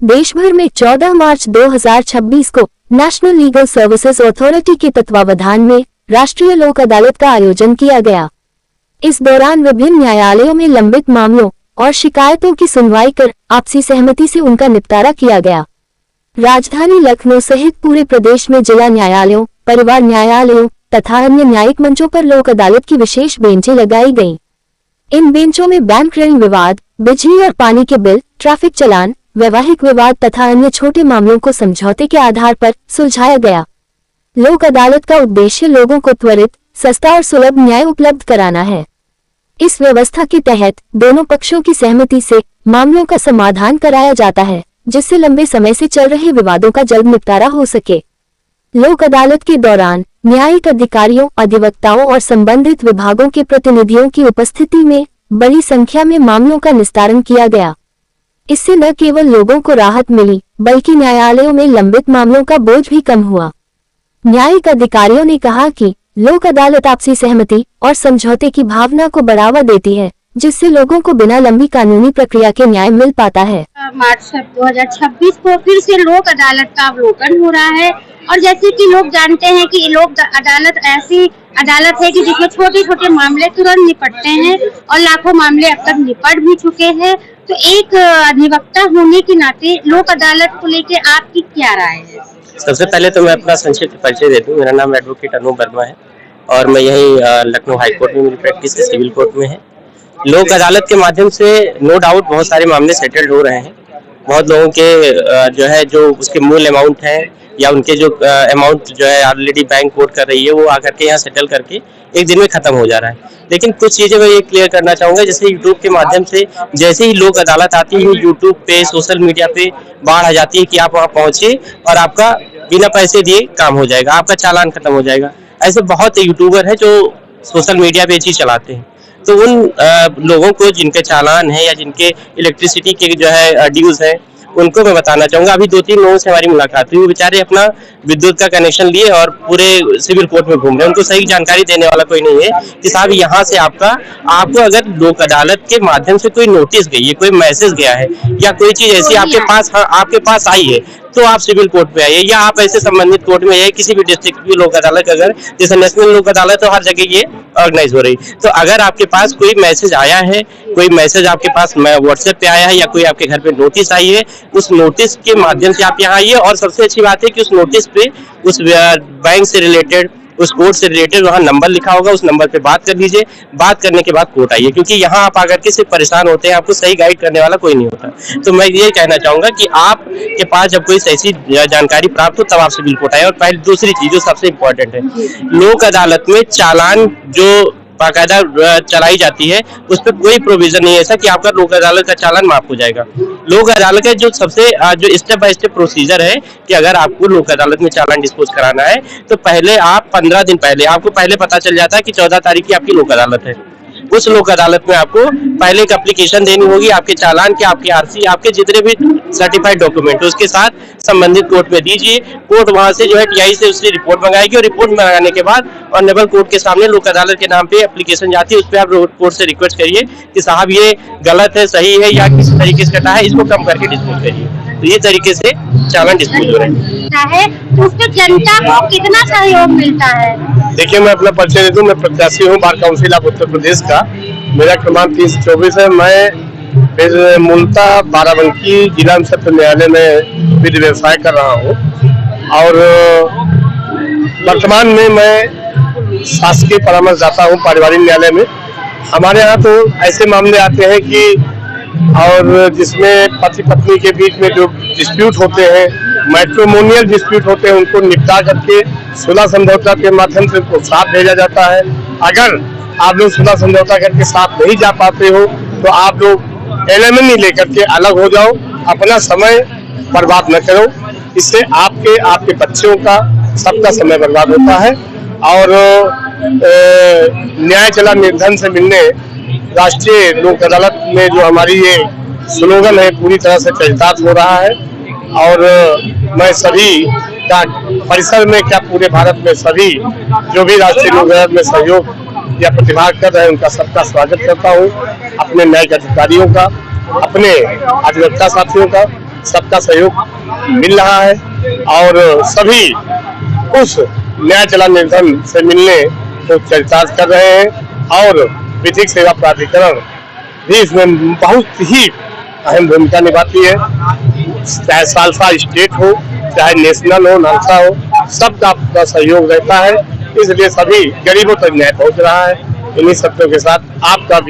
देश भर में 14 मार्च 2026 को नेशनल लीगल सर्विसेज अथॉरिटी के तत्वावधान में राष्ट्रीय लोक अदालत का आयोजन किया गया। इस दौरान विभिन्न न्यायालयों में लंबित मामलों और शिकायतों की सुनवाई कर आपसी सहमति से उनका निपटारा किया गया। राजधानी लखनऊ सहित पूरे प्रदेश में जिला न्यायालयों, परिवार न्यायालयों तथा अन्य न्यायिक मंचों पर लोक अदालत की विशेष बेंचें लगाई गईं। इन बेंचों में बैंक ऋण विवाद, बिजली और पानी के बिल, ट्रैफिक चालान, वैवाहिक विवाद तथा अन्य छोटे मामलों को समझौते के आधार पर सुलझाया गया। लोक अदालत का उद्देश्य लोगों को त्वरित, सस्ता और सुलभ न्याय उपलब्ध कराना है। इस व्यवस्था के तहत दोनों पक्षों की सहमति से मामलों का समाधान कराया जाता है, जिससे लंबे समय से चल रहे विवादों का जल्द निपटारा हो सके। लोक अदालत के दौरान न्यायिक अधिकारियों, अधिवक्ताओं और संबंधित विभागों के प्रतिनिधियों की उपस्थिति में बड़ी संख्या में मामलों का निस्तारण किया गया। इससे न केवल लोगों को राहत मिली, बल्कि न्यायालयों में लंबित मामलों का बोझ भी कम हुआ। न्यायिक अधिकारियों ने कहा कि लोक अदालत आपसी सहमति और समझौते की भावना को बढ़ावा देती है, जिससे लोगों को बिना लंबी कानूनी प्रक्रिया के न्याय मिल पाता है। मार्च 2026 को फिर से लोक अदालत का अवलोकन हो रहा है और जैसे कि लोग जानते हैं कि लोक अदालत ऐसी अदालत है कि जिसमें छोटे छोटे मामले तुरंत निपटते हैं और लाखों मामले अब तक निपट भी चुके हैं। तो एक अधिवक्ता होने के नाते लोक अदालत को लेकर आपकी क्या राय है? सबसे पहले तो मैं अपना संक्षिप्त परिचय दे दूं। मेरा नाम एडवोकेट अनूप वर्मा है और मैं यही लखनऊ हाई कोर्ट में मेरी प्रैक्टिस सिविल कोर्ट में है। लोक अदालत के माध्यम से नो डाउट बहुत सारे मामले सेटल्ड हो रहे हैं। बहुत लोगों के जो उसके मूल अमाउंट है या उनके जो अमाउंट जो है ऑलरेडी बैंक कोर्ट कर रही है, वो आकर के यहाँ सेटल करके एक दिन में खत्म हो जा रहा है। लेकिन कुछ चीजें मैं ये क्लियर करना चाहूंगा, जैसे यूट्यूब के माध्यम से जैसे ही लोक अदालत आती है, यूट्यूब पे, सोशल मीडिया पे बाढ़ आ जाती है कि आप वहाँ पहुंचे और आपका बिना पैसे दिए काम हो जाएगा, आपका चालान खत्म हो जाएगा। ऐसे बहुत यूट्यूबर है जो सोशल मीडिया पे चीज चलाते हैं। तो उन लोगों को जिनके चालान है या जिनके इलेक्ट्रिसिटी के जो है ड्यूज है, उनको मैं बताना चाहूंगा। अभी 2-3 लोगों से हमारी मुलाकात हुई, वो बेचारे अपना विद्युत का कनेक्शन लिए और पूरे सिविल कोर्ट में घूम रहे हैं। उनको सही जानकारी देने वाला कोई नहीं है कि साहब यहाँ से आपको अगर लोक अदालत के माध्यम से कोई नोटिस गई है, कोई मैसेज गया है या कोई चीज ऐसी आपके पास आई है, तो आप सिविल कोर्ट पे आइए या आप ऐसे संबंधित कोर्ट में आइए। किसी भी डिस्ट्रिक्ट की लोक अदालत, अगर जैसे नेशनल लोक अदालत तो हर जगह ये ऑर्गेनाइज हो रही, तो अगर आपके पास कोई मैसेज आया है, कोई मैसेज आपके पास व्हाट्सएप पे आया है या कोई आपके घर पे नोटिस आई है, उस नोटिस के माध्यम से आप यहाँ आइए। और सबसे अच्छी बात है कि उस नोटिस पे उस बैंक से रिलेटेड, उस कोर्ट से रिलेटेड वहाँ नंबर लिखा होगा, उस नंबर पे बात कर लीजिए। बात करने के बाद कोर्ट आइए, क्योंकि यहाँ आप आकर के सिर्फ परेशान होते हैं, आपको सही गाइड करने वाला कोई नहीं होता। तो मैं ये कहना चाहूंगा कि आपके पास जब कोई ऐसी जानकारी प्राप्त हो तब आप सिविल कोर्ट आए। और पहले दूसरी चीज जो सबसे इम्पोर्टेंट है, लोक अदालत में चालान जो बाकायदा चलाई जाती है, उस पर कोई प्रोविजन नहीं है ऐसा कि आपका लोक अदालत का चालान माफ हो जाएगा। लोक अदालत का जो सबसे जो स्टेप बाय स्टेप प्रोसीजर है कि अगर आपको लोक अदालत में चालान डिस्पोज कराना है, तो पहले आप 15 दिन पहले आपको पहले पता चल जाता है कि 14 तारीख की आपकी लोक अदालत है। उस लोक अदालत में आपको पहले एक एप्लीकेशन देनी होगी, आपके चालान के, आपके आरसी, आपके जितने भी सर्टिफाइड डॉक्यूमेंट उसके साथ संबंधित कोर्ट में दीजिए। कोर्ट वहां से जो है टीआई से उसकी रिपोर्ट मंगाएगी और रिपोर्ट मंगाने के बाद ऑनरेबल कोर्ट के सामने लोक अदालत के नाम पे एप्लीकेशन जाती है। उस पर आप कोर्ट से रिक्वेस्ट करिए कि साहब ये गलत है, सही है या किस तरीके से कटा है, इसको कम करके डिस्पोज करिए। तो ये तरीके से चालान डिस्पोज हो रहे हैं। तो उसमें जनता को कितना सहयोग मिलता है? देखिए, मैं अपना परिचय दे दूं। मैं प्रत्याशी हूं bar council of Uttar Pradesh का। मेरा क्रमांक 324 है। मैं फिर मूलतः बाराबंकी जिला सत्र न्यायालय में विधि व्यवसाय कर रहा हूं और वर्तमान में मैं शासकीय परामर्शदाता हूं पारिवारिक न्यायालय में। हमारे यहाँ तो ऐसे मामले आते हैं कि और जिसमें पति पत्नी के बीच में जो डिस्प्यूट होते हैं, मैट्रिमोनियल डिस्प्यूट होते हैं, उनको निपटा करके सुलह समझौता के माध्यम से उनको साथ भेजा जाता है। अगर आप लोग सुलह समझौता करके साथ नहीं जा पाते हो तो आप लोग एलिमनी लेकर के अलग हो जाओ, अपना समय बर्बाद न करो। इससे आपके बच्चों का, सबका समय बर्बाद होता है। और न्याय चला निर्धन से मिलने राष्ट्रीय लोक अदालत में जो हमारी ये स्लोगन है पूरी तरह से चरितार्थ हो रहा है। और मैं सभी का परिसर में क्या पूरे भारत में सभी जो भी राष्ट्रीय लोक अदालत में सहयोग या प्रतिभाग कर रहे हैं, उनका सबका स्वागत करता हूँ। अपने न्यायिक अधिकारियों का, अपने अधिवक्ता साथियों का सबका सहयोग मिल रहा है और सभी उस न्याय चला निधन से मिलने को चरितार्थ कर रहे हैं और विधिक सेवा प्राधिकरण भी इसमें बहुत ही अहम भूमिका निभाती है। चाहे सालसा स्टेट हो, चाहे नेशनल हो, नालसा हो, सबका आपका सहयोग रहता है। इसलिए सभी गरीबों तक न्याय पहुंच रहा है। इन्हीं सत्यों के साथ आपका भी